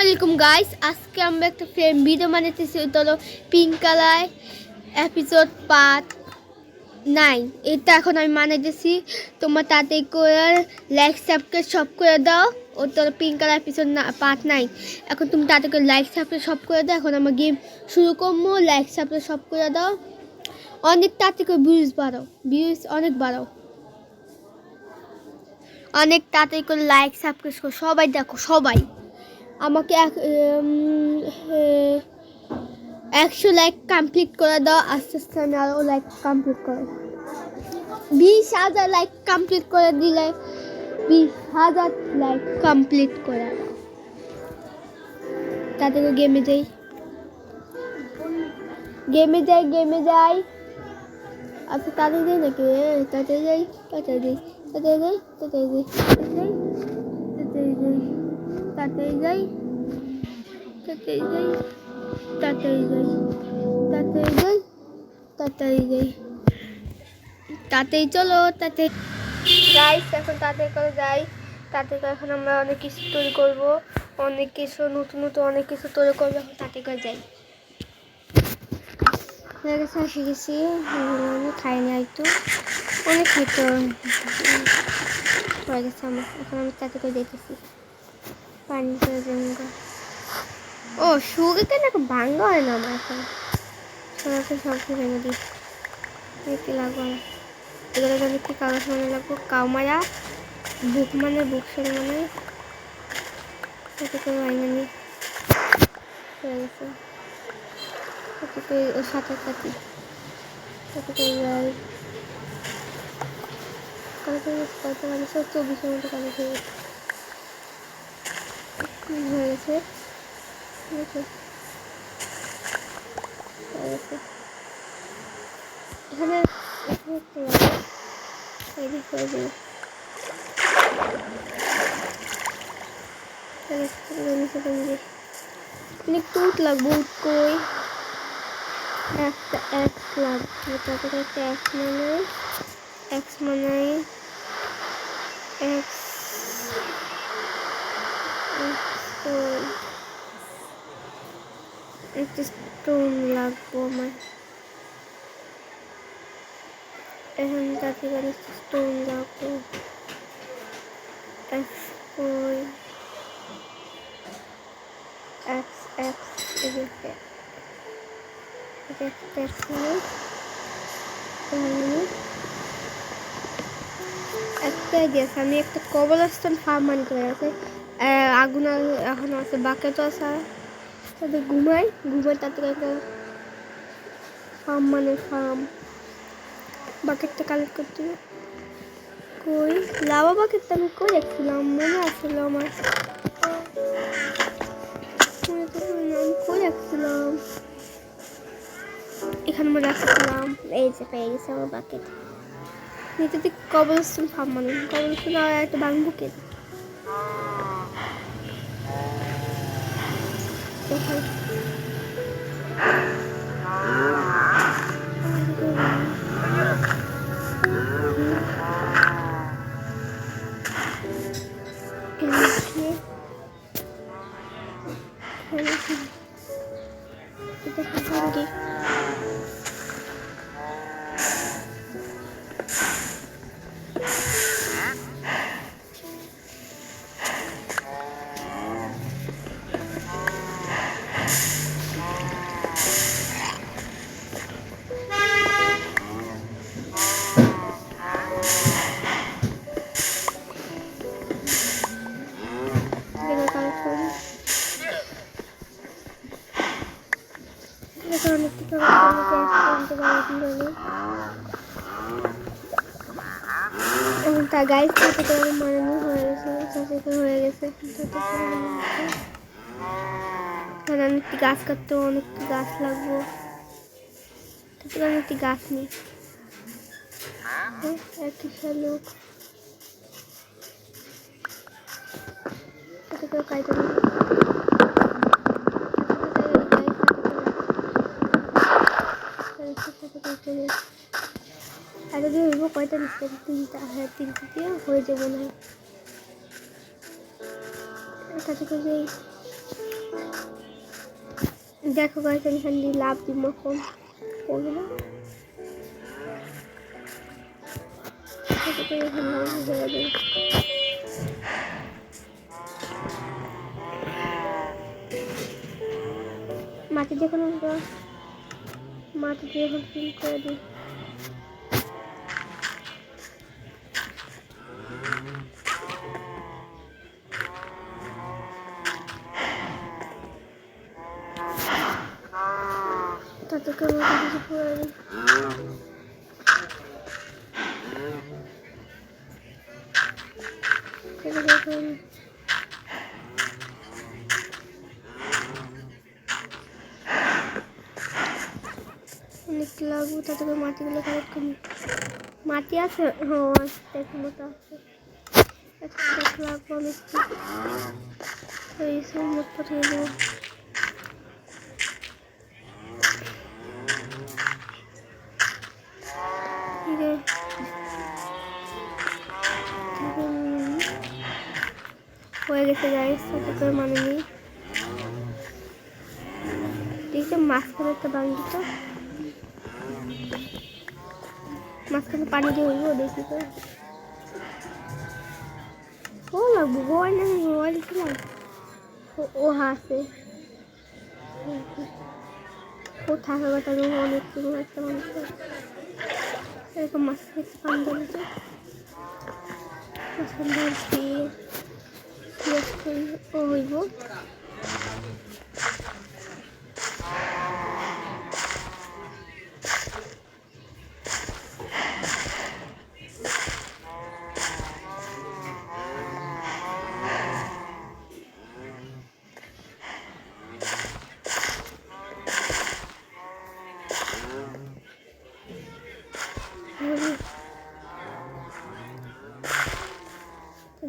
আসসালামাইকুম গাইস, আজকে আমরা একটা ফ্রেম ভিডিও বানাতেছি। ধরো পিঙ্ক কালার এপিসোড পার্ট 9 এটা এখন আমি বানাইতেছি। তোমার তাতে করে লাইক সাবস্ক্রাইব সব করে দাও। ও ধরো পিঙ্ক কালার এপিসোড পার্ট 9 এখন তুমি তাতে করে লাইক সাবস্ক্রাইব সব করে দাও। এখন আমার গেম শুরু করবো। লাইক সাবস্ক্রাইব সব করে দাও। অনেক তাতে করে ভিউজ অনেক বাড়াও, অনেক তাড়াতাড়ি করে লাইক সাবস্ক্রাইব করো। সবাই দেখো, সবাই আমাকে 100 লাইক কমপ্লিট করে দাও। আস্তে আস্তে আমি আরও লাইক কমপ্লিট করে 20,000 লাইক কমপ্লিট করে দিলে 20,000 লাইক কমপ্লিট করে দাও। তাদের গেমে যাই আচ্ছা তাদের যাই নাকি? তাদের যাই তাতেই চলো তাতে গাইস। এখন তাতে করে যাই। তাতে করে এখন আমরা অনেক কিছু তৈরি করবো, অনেক কিছু নতুন অনেক কিছু তৈরি করবো। এখন তাতে করে যাই। হয়ে গেছে, এসে গেছি। খাইনি হয়তো, অনেক খাইতো হয়ে গেছে আমার। এখন আমি তাতে করে যেতেছি পানি করে জন্য। ও সুগে কেন ভাঙ্গা হয় না আমার এখন। সরাসরি সব ভেঙে দিই। কি লাগবো এগুলো জন্য কি কাগজ মানে লাগবো? কাউমারা বুক মানে বুক সরে মানে করে ভাঙে নি হয়ে গেছে। ওর সাথে কাটি যাই। কত মানে 24-এর মতো কাগজ হয়ে গেছে। এখানে অনেক টুট লাগবো। কই একটা এক্স লাগবে, তারপরে একটা এক্স মানে এক্স একটা স্টোন লাগবো আমার। এখন তাতে করে স্টোন লাগবো। এক্স কই এক্স এদিকে একটা গেছে। আমি একটা কবলস্টোন ফার্ম মান করে আছে। আগুন এখন আছে, বাকেটও আছে। তাতে ঘুমাই তাতে একটা ফার্ম বাকেটটা কালেক্ট করতে। কই লাভা বাকেটটা আমি কই রাখছিলাম? মনে আসছিল আমার, আমি কই রাখছিলাম? এখানে আমি রাখছিলাম। এই যে পেয়ে গেছে আমার বাকেট। নিতে কবলস্টোন ফার্ম মানে কবলস্টোন আর একটা ভাঙবো কে তা গাইস তাতে করে মারানো হয়ে গেছে। কারণ একটি গাছ কাটতে অনেকটি গাছ লাগবো। তারপরে আমি একটি গাছ নিই। একটি শালুক কাইতে আগে দিয়ে হইব কয়টা দিচ্ছে? 3টা। হ্যাঁ 3টা দিয়ে হয়ে যাবো না। তাতে করে দেখো গাইস আমি এখানে লাভ দিব কম করবো না মাটি দেখো না মাটি দিয়ে এখন ফিল করে দিই তাতে করে কিছু করে দিই অনেক লাগবো তাতে করে মাটিগুলো কালেক্ট করি মাটি আছে হ্যাঁ দেখো মতো আছে লাগবো অনেক এই সব মত পাঠিয়ে দেবো হয়ে গেছে গাইস তাতে করে মানে নি দেখতে মাঝখানে একটা বাঙ্গি তো মাঝখানে পানি দিয়ে হইব দেখি তো ও লাগবো গোয়াল না গোয়াল ছিলাম ও হাসে ও থাকা কথা অনেক একটা মানুষ এরকম মাঝখানে পানি দিয়েছে মাঝখানে দিয়ে ও হইব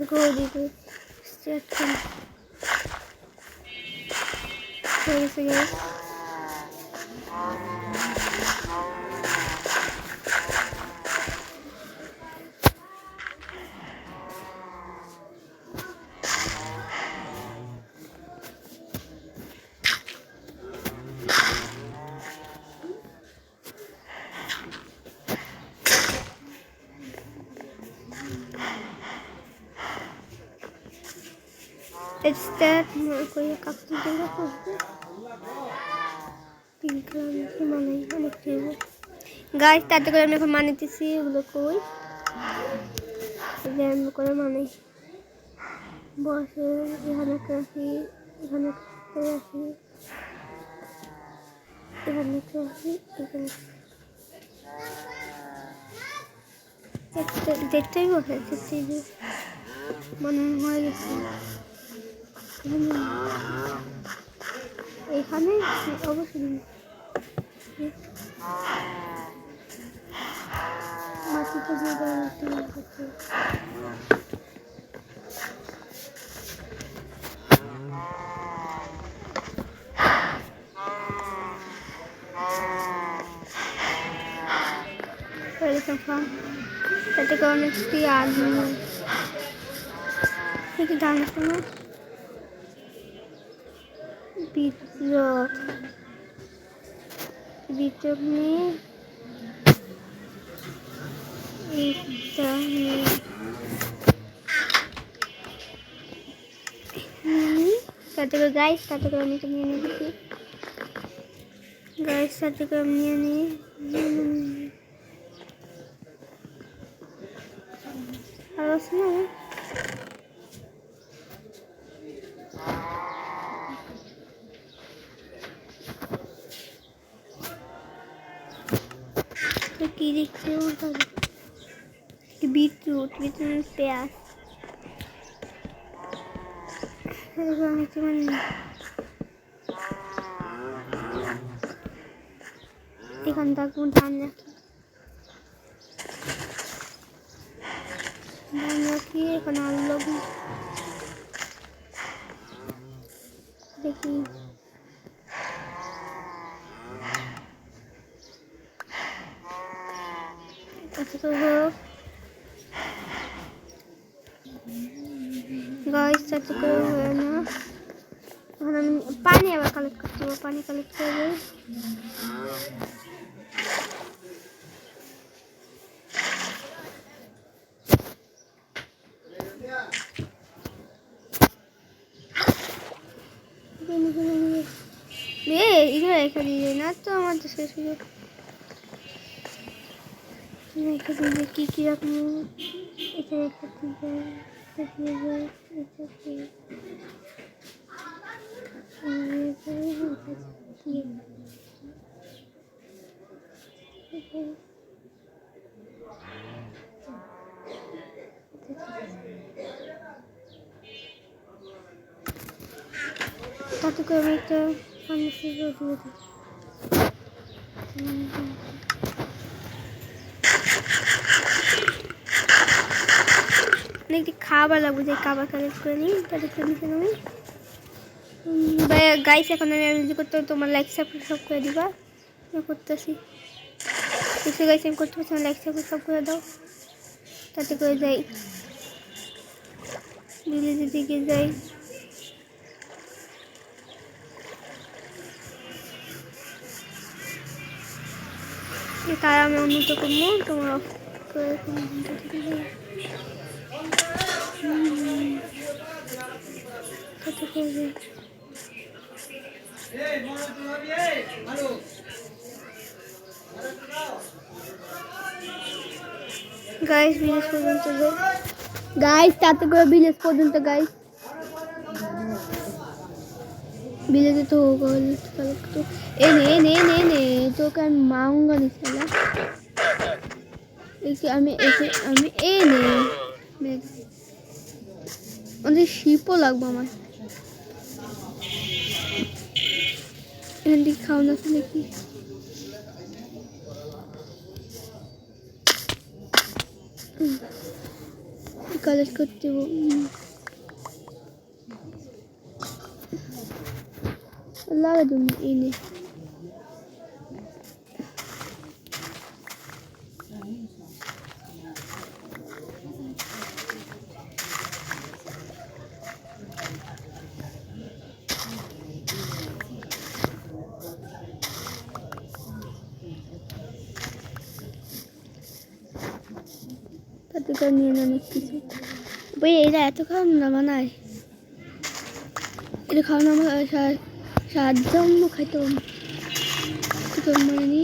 go দিতে স্টার্ট করি হয়ে গেছে গাইস It's that कोई काफी जगह पर पिंक कलर की माने অনেক দেব গাইস তাতে করে আমি এখন মানিতেছি এগুলো কই জ্যাম করে মানে বসে এখানে রাখি এখানে রাখি এখানে রাখি এখানে দেখতেই বসে দেখতেই মনে হয়ে গেছে এখানে অবশ্যই মাটিতে দিয়ে করতে তাতে করে অনেক আলু থেকে দাম কোনো বিটরুট নিয়ে তাতে করে গাইস তাতে করে আমি তো নিয়ে নিয়েছি গাইস তাতে করে আমি নিয়ে নিই আর আছে না কি দেখছি বিটরুট পেঁয়াজ এখানটা কোন ধান রাখি এখানে আলু দেখি গাইস তাতে করে হয় না এখন আমি পানি আবার কালেক্ট করতে হবে, পানি কালেক্ট করবো। এখানে রেখে দিয়ে না তো আমার তো শেষ হয়ে যাবে। রেখে দিয়ে কি কি রকম এটা রেখে তাতে করে আমি একটা একটি খাবার লাগবে, যে খাবার কালেক্ট করে নিই তাদের নিচে আমি গাইস। এখন আমি ইউজ করতে তোমার লাইক সাবস্ক্রাইব করে দিবা, করতেছি কিছু গাইস আমি করতে পারছি, লাইক সাবস্ক্রাইব করে দাও। তাতে করে যাই ভিলেজের দিকে যাই। তারা আমি উন্নত করবো তোমার অফ করে গাইস ভিলেজ পর্যন্ত গাইস, তাতে করে ভিলেজ পর্যন্ত গাইস। ভিলেজে তো এনে এনে এনে এনে তোকে আমি মাউঙ্গা নিছিলাম, আমি আমি এনে অনেক শিপও লাগবো আমার। এখান থেকে খাওয়া না নাকি কালেক্ট করতে লাগা তুমি এনে তাতে করে নিয়ে অনেক কিছু বই। এরা এত খাওয়ানো বানায়, এটা খাওয়ানো আমার সাহায্য খাইতে মানে নি।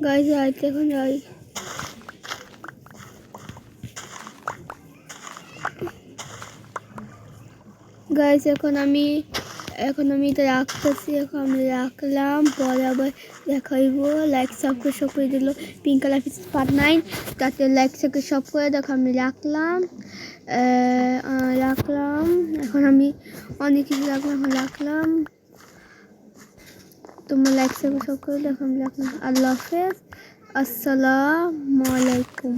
গাইজ যাইতে এখন যাই। গাইজ এখন আমি এটা রাখতেছি, এখন আমি রাখলাম, পরে আবার দেখাইবো। লাইক সাবস্ক্রাইব করে দিল পিঙ্ক কালার পার্ট 9, তাতে লাইক সাবস্ক্রাইব করে দেখো আমি রাখলাম। এখন আমি অনেক কিছু রাখলাম, এখন রাখলাম। তোমরা লাইক সাবস্ক্রাইব করে দেখো আমি রাখলাম। আল্লাহ হাফেজ, আসসালামু আলাইকুম।